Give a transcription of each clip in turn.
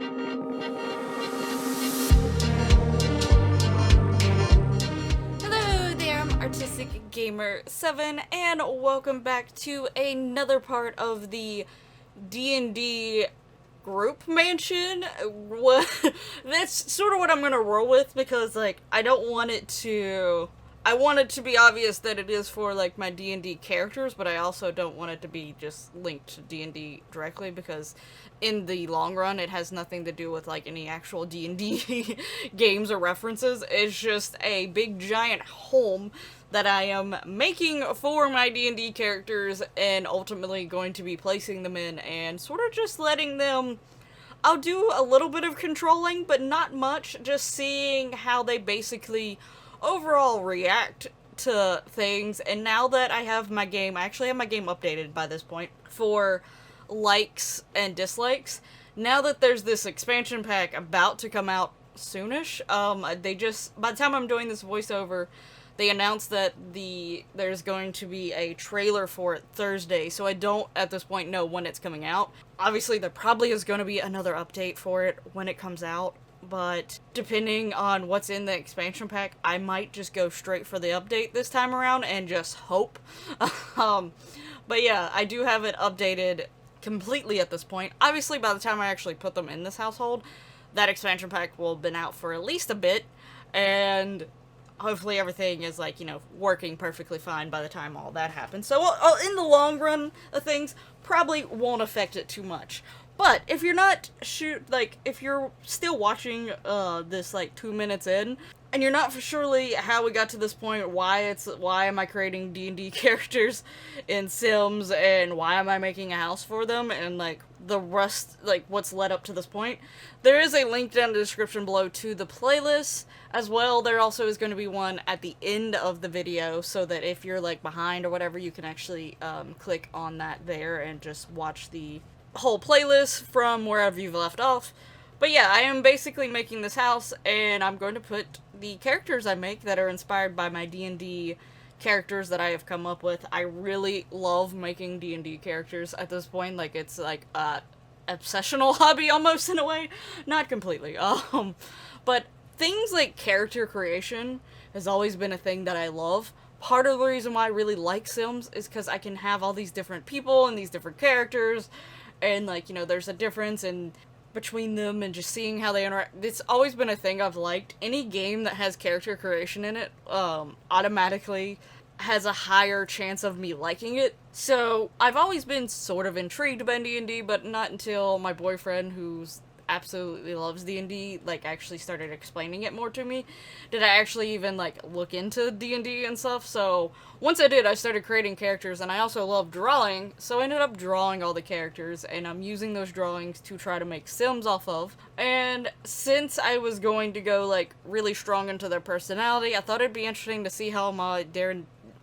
Hello there, I'm Artistic Gamer 7, and welcome back to another part of the DnD group mansion. That's sort of what I'm gonna roll with, because, like, I want it to be obvious that it is for, like, my D&D characters, but I also don't want it to be just linked to D&D directly, because in the long run, it has nothing to do with, like, any actual D&D games or references. It's just a big, giant home that I am making for my D&D characters, and ultimately going to be placing them in, and sort of just letting them... I'll do a little bit of controlling, but not much, just seeing how they basically overall react to things. And now that I have my game, I actually have my game updated by this point for likes and dislikes. Now that there's this expansion pack about to come out soonish, by the time I'm doing this voiceover, they announced that there's going to be a trailer for it Thursday, so I don't, at this point, know when it's coming out. Obviously, there probably is going to be another update for it when it comes out, but depending on what's in the expansion pack, I might just go straight for the update this time around and just hope. But yeah, I do have it updated completely at this point. Obviously, by the time I actually put them in this household, that expansion pack will have been out for at least a bit, and hopefully everything is, like, working perfectly fine by the time all that happens. So, in the long run of things, probably won't affect it too much. But if you're not if you're still watching this, like, 2 minutes in, and you're not for surely how we got to this point, why am I creating D&D characters in Sims, and why am I making a house for them, and, like, the rest, like, what's led up to this point, there is a link down in the description below to the playlist as well. There also is going to be one at the end of the video, so that if you're, like, behind or whatever, you can actually click on that there and just watch the whole playlist from wherever you've left off. But yeah, I am basically making this house, and I'm going to put the characters I make that are inspired by my D&D characters that I have come up with. I really love making D&D characters at this point. Like, it's like a obsessional hobby almost, in a way. Not completely. But things like character creation has always been a thing that I love. Part of the reason why I really like Sims is because I can have all these different people and these different characters, and, like, there's a difference in between them, and just seeing how they interact. It's always been a thing I've liked. Any game that has character creation in it automatically has a higher chance of me liking it. So I've always been sort of intrigued by D&D, but not until my boyfriend, who's absolutely loves D&D, like, actually started explaining it more to me, did I actually even, like, look into D&D and stuff. So once I did, I started creating characters, and I also love drawing, so I ended up drawing all the characters, and I'm using those drawings to try to make Sims off of. And since I was going to go, like, really strong into their personality, I thought it'd be interesting to see how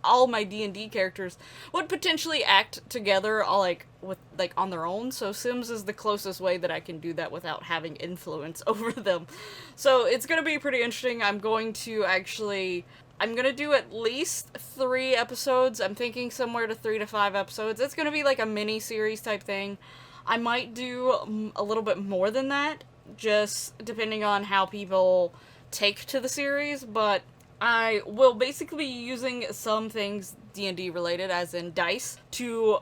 all my D&D characters would potentially act together, all, like, on their own. So Sims is the closest way that I can do that without having influence over them. So it's gonna be pretty interesting. I'm gonna do at least 3 episodes. I'm thinking somewhere to 3 to 5 episodes. It's gonna be like a mini-series type thing. I might do a little bit more than that, just depending on how people take to the series, but I will basically be using some things D&D related, as in dice, to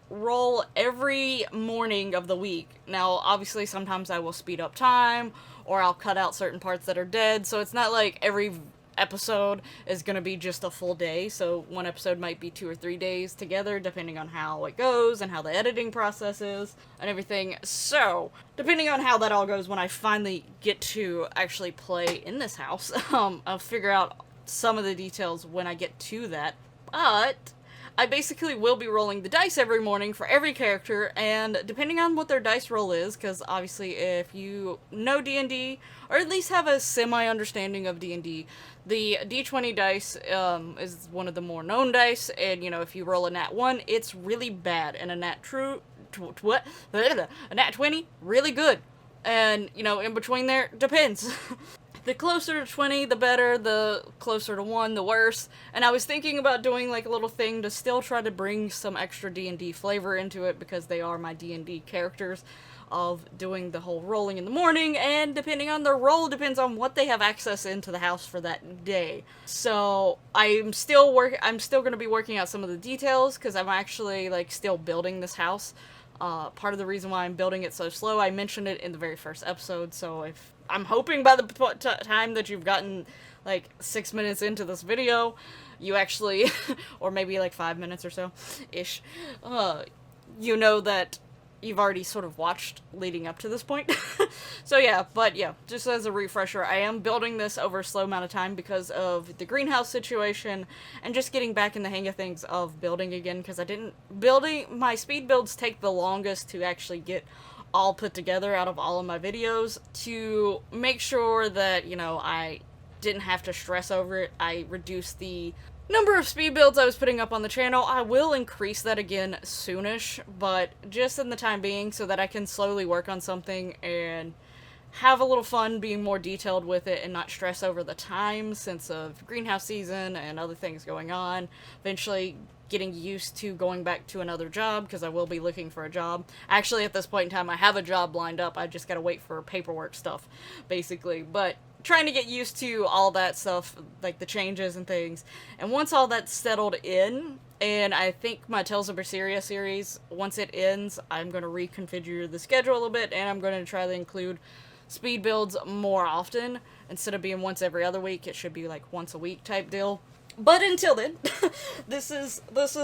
roll every morning of the week. Now, obviously, sometimes I will speed up time, or I'll cut out certain parts that are dead, so it's not like every episode is going to be just a full day. So one episode might be 2 or 3 days together, depending on how it goes and how the editing process is and everything. So depending on how that all goes, when I finally get to actually play in this house, I'll figure out some of the details when I get to that. But I basically will be rolling the dice every morning for every character, and depending on what their dice roll is, because obviously if you know D&D, or at least have a semi-understanding of D&D, the D20 dice is one of the more known dice, and, if you roll a nat 1, it's really bad, and a nat 20, really good. And, in between there, depends. The closer to 20, the better. The closer to 1, the worse. And I was thinking about doing like a little thing to still try to bring some extra D&D flavor into it, because they are my D&D characters, of doing the whole rolling in the morning, and depending on their role depends on what they have access into the house for that day. So I'm still going to be working out some of the details, because I'm actually like still building this house. Part of the reason why I'm building it so slow, I mentioned it in the very first episode, so if I'm hoping by the time that you've gotten like 6 minutes into this video, you actually, or maybe like 5 minutes or so ish, you know that you've already sort of watched leading up to this point. So yeah, but yeah, just as a refresher, I am building this over a slow amount of time because of the greenhouse situation and just getting back in the hang of things of building again, because my speed builds take the longest to actually get all put together out of all of my videos. To make sure that, you know, I didn't have to stress over it, I reduced the number of speed builds I was putting up on the channel. I will increase that again soonish, but just in the time being, so that I can slowly work on something and have a little fun being more detailed with it and not stress over the time since of greenhouse season and other things going on. Eventually getting used to going back to another job, because I will be looking for a job. Actually, at this point in time, I have a job lined up. I just gotta wait for paperwork stuff, basically. But trying to get used to all that stuff, like the changes and things. And once all that's settled in, and I think my Tales of Berseria series, once it ends, I'm going to reconfigure the schedule a little bit, and I'm going to try to include speed builds more often. Instead of being once every other week, it should be like once a week type deal. But until then, this is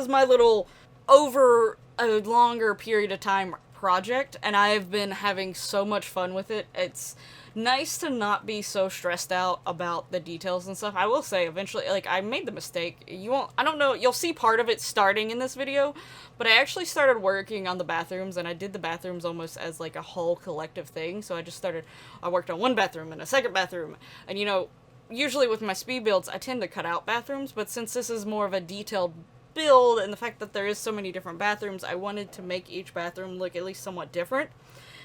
my little over a longer period of time project, and I have been having so much fun with it. It's nice to not be so stressed out about the details and stuff. I will say, eventually, like, I made the mistake. I don't know, you'll see part of it starting in this video, but I actually started working on the bathrooms, and I did the bathrooms almost as, like, a whole collective thing. So I worked on one bathroom and a second bathroom, and, you know, usually with my speed builds, I tend to cut out bathrooms, but since this is more of a detailed build, and the fact that there is so many different bathrooms, I wanted to make each bathroom look at least somewhat different,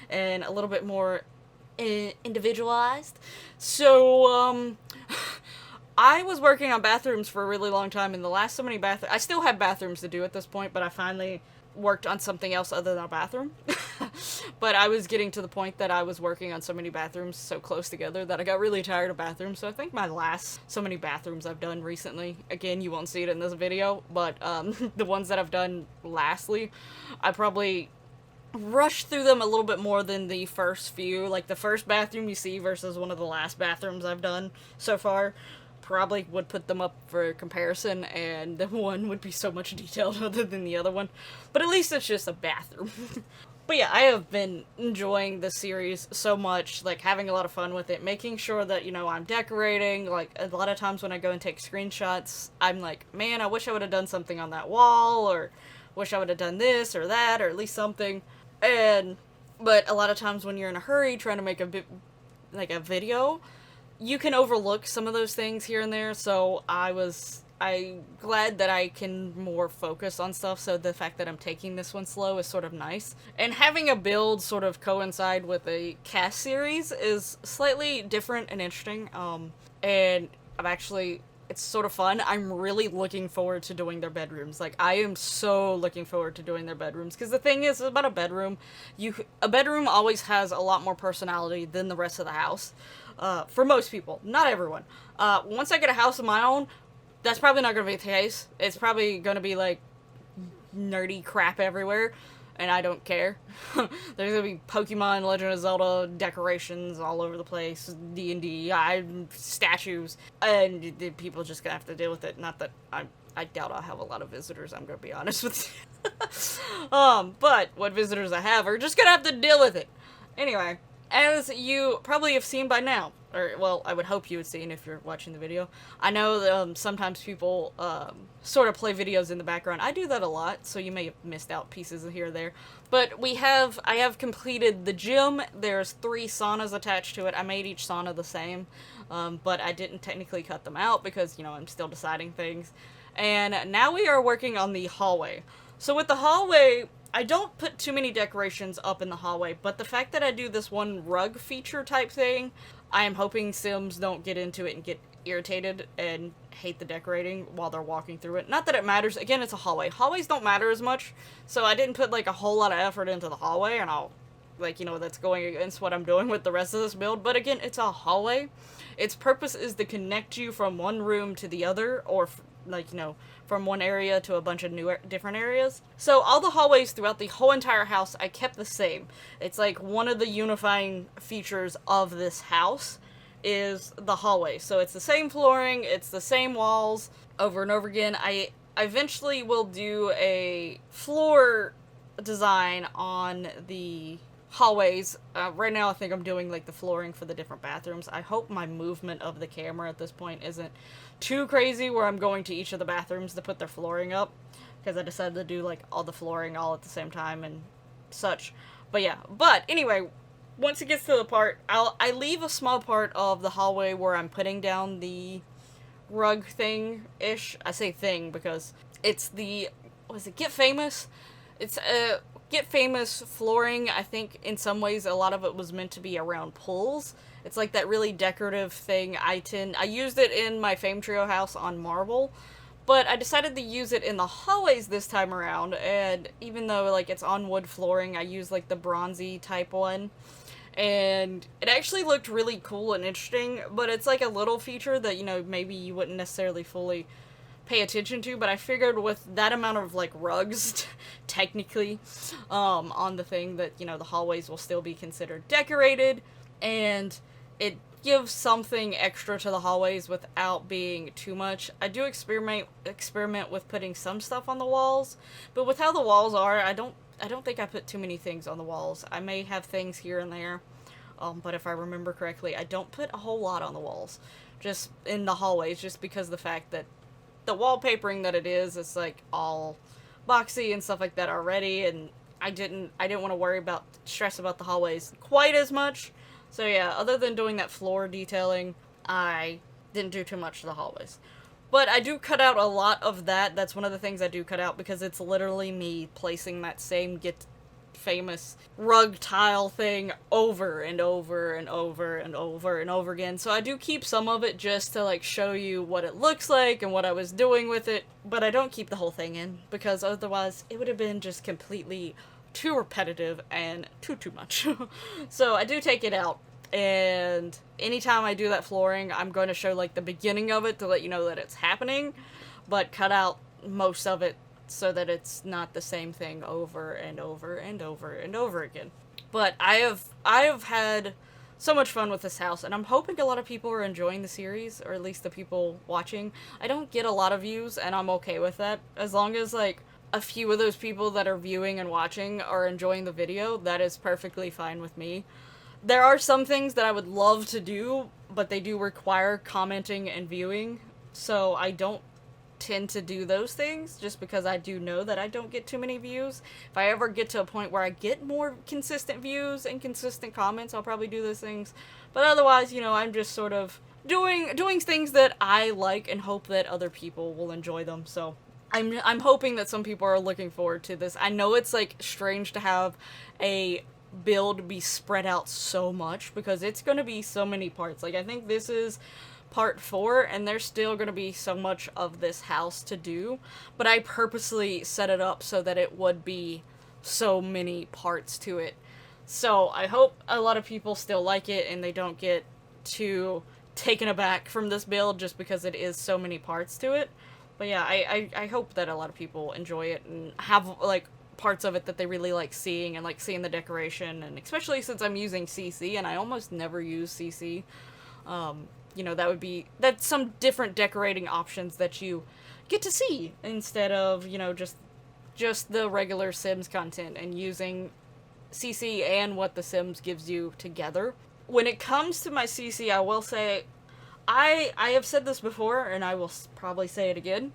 and a little bit more individualized. So, I was working on bathrooms for a really long time, and the last so many I still have bathrooms to do at this point, but I finally worked on something else other than a bathroom. But I was getting to the point that I was working on so many bathrooms so close together that I got really tired of bathrooms. So I think my last so many bathrooms I've done recently, again, you won't see it in this video, but the ones that I've done lastly, I probably rushed through them a little bit more than the first few. Like, the first bathroom you see versus one of the last bathrooms I've done so far, probably would put them up for comparison, and the one would be so much detailed other than the other one. But at least it's just a bathroom. But yeah, I have been enjoying this series so much, like, having a lot of fun with it, making sure that, you know, I'm decorating. Like, a lot of times when I go and take screenshots, I'm like, man, I wish I would have done something on that wall, or wish I would have done this or that, or at least something. But a lot of times when you're in a hurry trying to make a video, you can overlook some of those things here and there, so I'm glad that I can more focus on stuff, so the fact that I'm taking this one slow is sort of nice. And having a build sort of coincide with a cast series is slightly different and interesting, and it's sort of fun. I'm really looking forward to doing their bedrooms. Like, I am so looking forward to doing their bedrooms, because the thing is about a bedroom always has a lot more personality than the rest of the house. For most people, not everyone. Once I get a house of my own, that's probably not going to be the case. It's probably going to be, like, nerdy crap everywhere, and I don't care. There's going to be Pokemon, Legend of Zelda decorations all over the place, D&D, statues, and people just going to have to deal with it. Not that I doubt I'll have a lot of visitors, I'm going to be honest with you. But what visitors I have are just going to have to deal with it. Anyway, as you probably have seen by now, or, well, I would hope you would seen if you're watching the video. I know that, sometimes people, sort of play videos in the background. I do that a lot, so you may have missed out pieces here or there. But I have completed the gym. There's 3 saunas attached to it. I made each sauna the same, but I didn't technically cut them out because, you know, I'm still deciding things. And now we are working on the hallway. So with the hallway, I don't put too many decorations up in the hallway, but the fact that I do this one rug feature type thing, I am hoping Sims don't get into it and get irritated and hate the decorating while they're walking through it. Not that it matters. Again, it's a hallway. Hallways don't matter as much, so I didn't put, like, a whole lot of effort into the hallway, and I'll, like, you know, that's going against what I'm doing with the rest of this build. But again, it's a hallway. Its purpose is to connect you from one room to the other, or, like, you know, from one area to a bunch of new different areas. So all the hallways throughout the whole entire house, I kept the same. It's like one of the unifying features of this house is the hallway. So it's the same flooring, it's the same walls over and over again. I eventually will do a floor design on the hallways. Right now I think I'm doing like the flooring for the different bathrooms. I hope my movement of the camera at this point isn't too crazy where I'm going to each of the bathrooms to put their flooring up, because I decided to do like all the flooring all at the same time and such. But yeah, but anyway, once it gets to the part, I leave a small part of the hallway where I'm putting down the rug thing-ish. I say thing because it's the, what is it, Get Famous? It's Get Famous flooring. I think in some ways a lot of it was meant to be around pools. It's like that really decorative thing. I used it in my Fame Trio house on marble, but I decided to use it in the hallways this time around, and even though like it's on wood flooring, I used like the bronzy type one. And it actually looked really cool and interesting, but it's like a little feature that, you know, maybe you wouldn't necessarily fully pay attention to, but I figured with that amount of, like, rugs, technically, on the thing that, you know, the hallways will still be considered decorated, and it gives something extra to the hallways without being too much. I do experiment with putting some stuff on the walls, but with how the walls are, I don't think I put too many things on the walls. I may have things here and there, but if I remember correctly, I don't put a whole lot on the walls, just in the hallways, just because of the fact that the wallpapering that it is, it's like all boxy and stuff like that already, and I didn't want to stress about the hallways quite as much. So yeah, other than doing that floor detailing, I didn't do too much to the hallways. But I do cut out a lot of that. That's one of the things I do cut out, because it's literally me placing that same Get Famous rug tile thing over and over and over and over and over again. So I do keep some of it just to like show you what it looks like and what I was doing with it, but I don't keep the whole thing in, because otherwise it would have been just completely too repetitive and too much. So I do take it out. And anytime I do that flooring, I'm going to show, like, the beginning of it to let you know that it's happening, but cut out most of it so that it's not the same thing over and over and over and over again. But I have had so much fun with this house, and I'm hoping a lot of people are enjoying the series, or at least the people watching. I don't get a lot of views, and I'm okay with that. As long as, like, a few of those people that are viewing and watching are enjoying the video, that is perfectly fine with me. There are some things that I would love to do, but they do require commenting and viewing, so I don't tend to do those things, just because I do know that I don't get too many views. If I ever get to a point where I get more consistent views and consistent comments, I'll probably do those things. But otherwise, you know, I'm just sort of doing things that I like and hope that other people will enjoy them, so I'm hoping that some people are looking forward to this. I know it's, like, strange to have a build be spread out so much, because it's going to be so many parts. Like, I think this is part 4, and there's still going to be so much of this house to do, but I purposely set it up so that it would be so many parts to it. So I hope a lot of people still like it, and they don't get too taken aback from this build just because it is so many parts to it. But yeah, I hope that a lot of people enjoy it and have, like, parts of it that they really like seeing, and like seeing the decoration, and especially since I'm using CC, and I almost never use CC, you know, that's some different decorating options that you get to see, instead of, you know, just the regular Sims content, and using CC and what The Sims gives you together. When it comes to my CC, I will say, I have said this before, and I will probably say it again.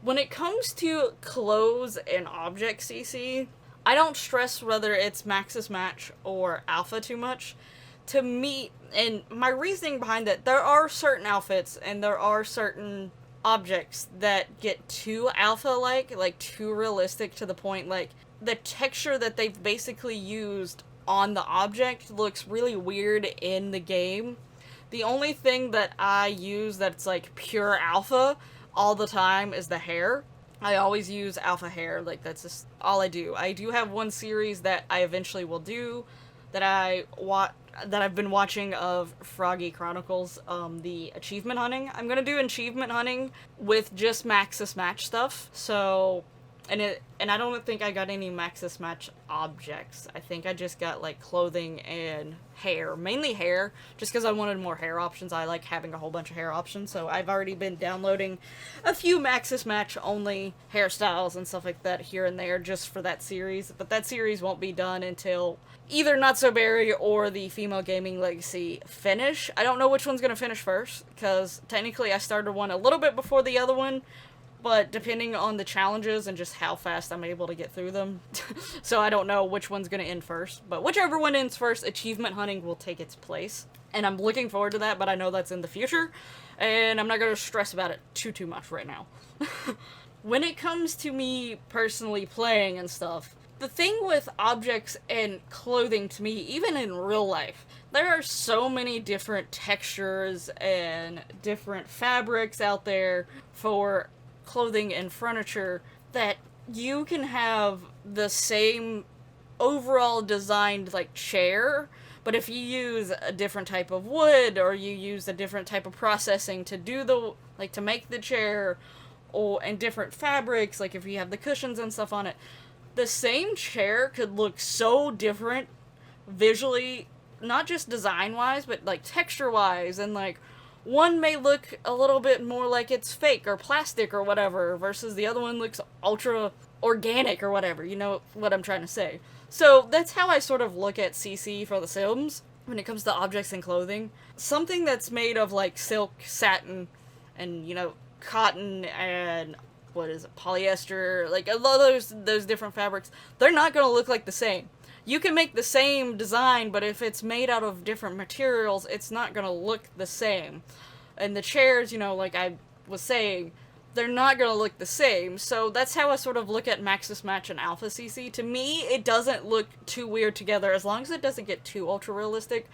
When it comes to clothes and object CC, I don't stress whether it's Maxis Match or Alpha too much. To me, and my reasoning behind it, there are certain outfits and there are certain objects that get too alpha-like, like too realistic, to the point, like, the texture that they've basically used on the object looks really weird in the game. The only thing that I use that's like pure alpha all the time is the hair. I always use alpha hair, like that's just all I do. I do have one series that I eventually will do that that I've been watching of Froggy Chronicles, the achievement hunting. I'm gonna do achievement hunting with just Maxis match stuff. So, and I don't think I got any Maxis match objects. I think I just got like clothing and hair, mainly hair, just because I wanted more hair options. I like having a whole bunch of hair options. So I've already been downloading a few Maxis match only hairstyles and stuff like that here and there just for that series. But that series won't be done until either Not So Berry or the Female Gaming Legacy finish. I don't know which one's going to finish first, because technically I started one a little bit before the other one, but depending on the challenges and just how fast I'm able to get through them. So I don't know which one's going to end first. But whichever one ends first, achievement hunting will take its place. And I'm looking forward to that, but I know that's in the future. And I'm not going to stress about it too much right now. When it comes to me personally playing and stuff, the thing with objects and clothing to me, even in real life, there are so many different textures and different fabrics out there for clothing and furniture that you can have the same overall designed like chair, but if you use a different type of wood or you use a different type of processing to do to make the chair, or and different fabrics, like if you have the cushions and stuff on it, the same chair could look so different visually, not just design-wise, but like texture-wise, and like one may look a little bit more like it's fake or plastic or whatever, versus the other one looks ultra organic or whatever, you know what I'm trying to say. So that's how I sort of look at CC for The Sims when it comes to objects and clothing. Something that's made of like silk, satin, and cotton and polyester, like a lot of those different fabrics, they're not going to look like the same. You can make the same design, but if it's made out of different materials, it's not going to look the same. And the chairs, like I was saying, they're not going to look the same. So that's how I sort of look at Maxis Match and Alpha CC. To me, it doesn't look too weird together, as long as it doesn't get too ultra realistic.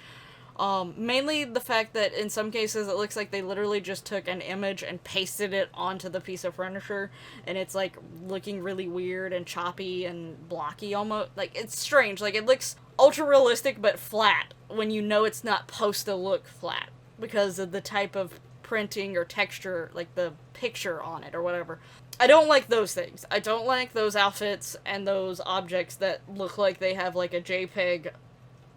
Mainly the fact that in some cases it looks like they literally just took an image and pasted it onto the piece of furniture, and it's like looking really weird and choppy and blocky almost. Like, it's strange. Like, it looks ultra realistic but flat when you know it's not supposed to look flat because of the type of printing or texture, like the picture on it or whatever. I don't like those things. I don't like those outfits and those objects that look like they have like a JPEG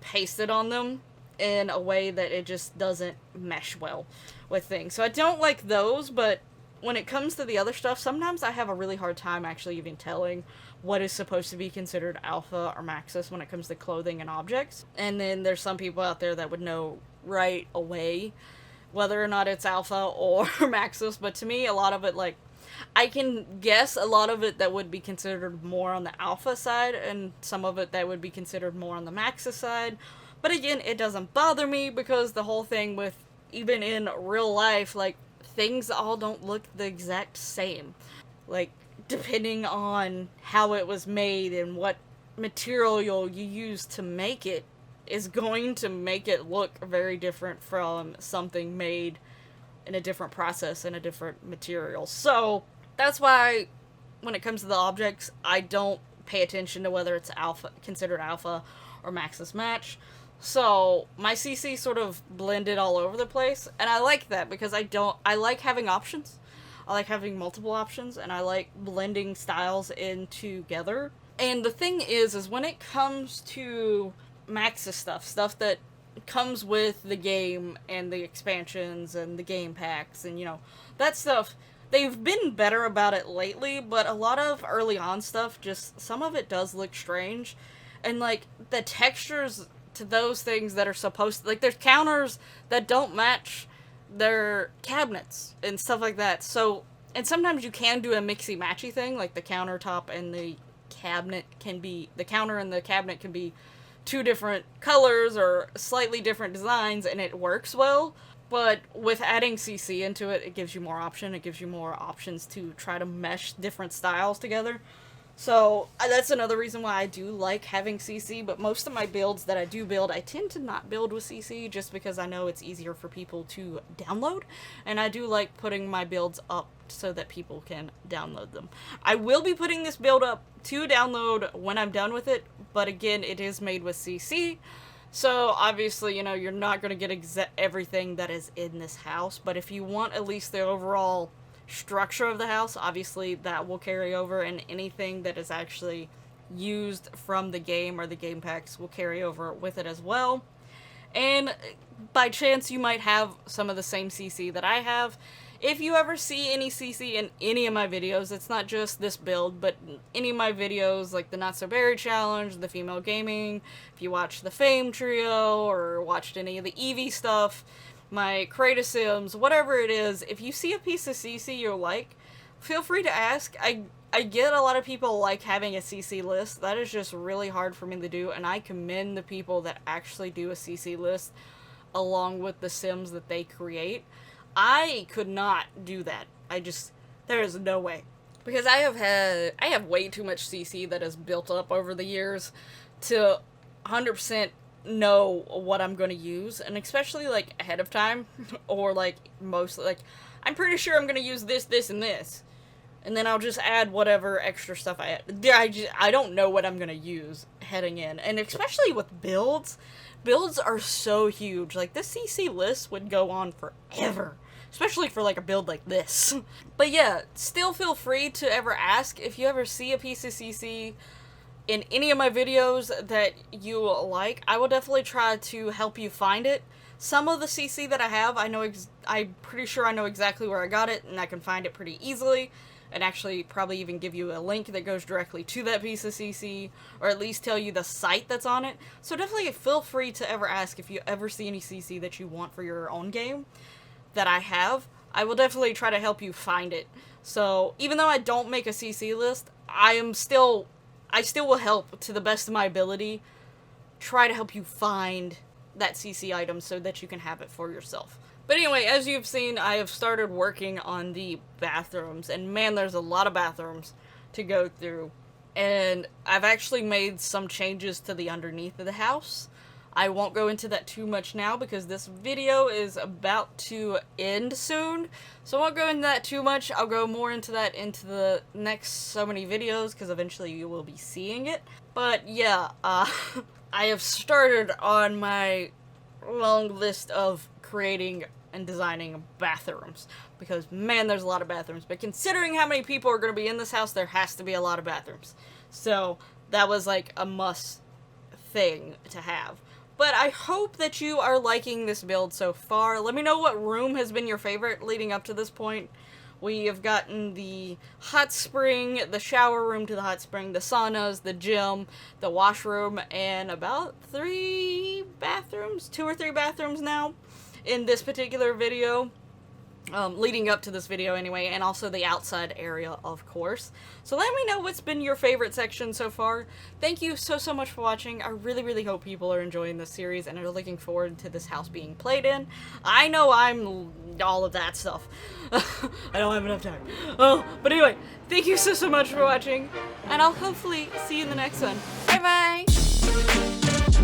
pasted on them in a way that it just doesn't mesh well with things. So I don't like those, but when it comes to the other stuff, sometimes I have a really hard time actually even telling what is supposed to be considered alpha or Maxis when it comes to clothing and objects. And then there's some people out there that would know right away whether or not it's alpha or Maxis, but to me, a lot of it, like, I can guess a lot of it that would be considered more on the alpha side, and some of it that would be considered more on the Maxis side. But again, it doesn't bother me because the whole thing with, even in real life, like, things all don't look the exact same. Like, depending on how it was made and what material you use to make it is going to make it look very different from something made in a different process and a different material. So, that's why when it comes to the objects, I don't pay attention to whether it's alpha, considered alpha or Maxis Match. So, my CC sort of blended all over the place, and I like that because I like having options. I like having multiple options, and I like blending styles in together. And the thing is when it comes to Maxis stuff that comes with the game and the expansions and the game packs and, that stuff, they've been better about it lately, but a lot of early on stuff, just some of it does look strange. And, like, the textures to those things that are supposed to, like, there's counters that don't match their cabinets and stuff like that. So, and sometimes you can do a mixy-matchy thing, like the countertop and the cabinet can be, the counter and the cabinet can be two different colors or slightly different designs, and it works well. But with adding CC into it, it gives you more option. It gives you more options to try to mesh different styles together. So that's another reason why I do like having CC, but most of my builds that I do build, I tend to not build with CC just because I know it's easier for people to download, and I do like putting my builds up so that people can download them. I will be putting this build up to download when I'm done with it, but again, it is made with CC, so obviously, you know, you're not going to get everything that is in this house, but if you want at least the overall structure of the house, obviously that will carry over, and anything that is actually used from the game or the game packs will carry over with it as well. And by chance you might have some of the same CC that I have. If you ever see any CC in any of my videos, it's not just this build, but any of my videos like the Not So Berry Challenge, the Female Gaming, if you watch the Fame Trio or watched any of the Eevee stuff, my Create a Sims, whatever it is, if you see a piece of CC you like, feel free to ask. I get a lot of people like having a CC list. That is just really hard for me to do, and I commend the people that actually do a CC list along with the Sims that they create. I could not do that. There is no way. Because I have way too much CC that has built up over the years to 100% know what I'm going to use, and especially like ahead of time, or like mostly like I'm pretty sure I'm going to use this and this, and then I'll just add whatever extra stuff I add. I don't know what I'm going to use heading in, and especially with builds are so huge. Like this CC list would go on forever, especially for like a build like this. But yeah, still feel free to ever ask if you ever see a piece of CC in any of my videos that you like. I will definitely try to help you find it. Some of the CC that I have, I'm pretty sure I know exactly where I got it, and I can find it pretty easily, and actually probably even give you a link that goes directly to that piece of CC, or at least tell you the site that's on it. So definitely feel free to ever ask if you ever see any CC that you want for your own game that I have. I will definitely try to help you find it. So even though I don't make a CC list, I still will help to the best of my ability try to help you find that CC item so that you can have it for yourself. But anyway, as you've seen, I have started working on the bathrooms, and man, there's a lot of bathrooms to go through. And I've actually made some changes to the underneath of the house. I won't go into that too much now because this video is about to end soon, so I won't go into that too much. I'll go more into that into the next so many videos because eventually you will be seeing it. But yeah, I have started on my long list of creating and designing bathrooms because man, there's a lot of bathrooms. But considering how many people are going to be in this house, there has to be a lot of bathrooms. So that was like a must thing to have. But I hope that you are liking this build so far. Let me know what room has been your favorite leading up to this point. We have gotten the hot spring, the shower room to the hot spring, the saunas, the gym, the washroom, and about 3 bathrooms, 2 or 3 bathrooms now in this particular video. Leading up to this video anyway, and also the outside area, of course. So let me know what's been your favorite section so far. Thank you so much for watching. I really hope people are enjoying this series and are looking forward to this house being played in. I know I'm all of that stuff. I don't have enough time. Oh, but anyway, thank you so much for watching, and I'll hopefully see you in the next one. Bye bye!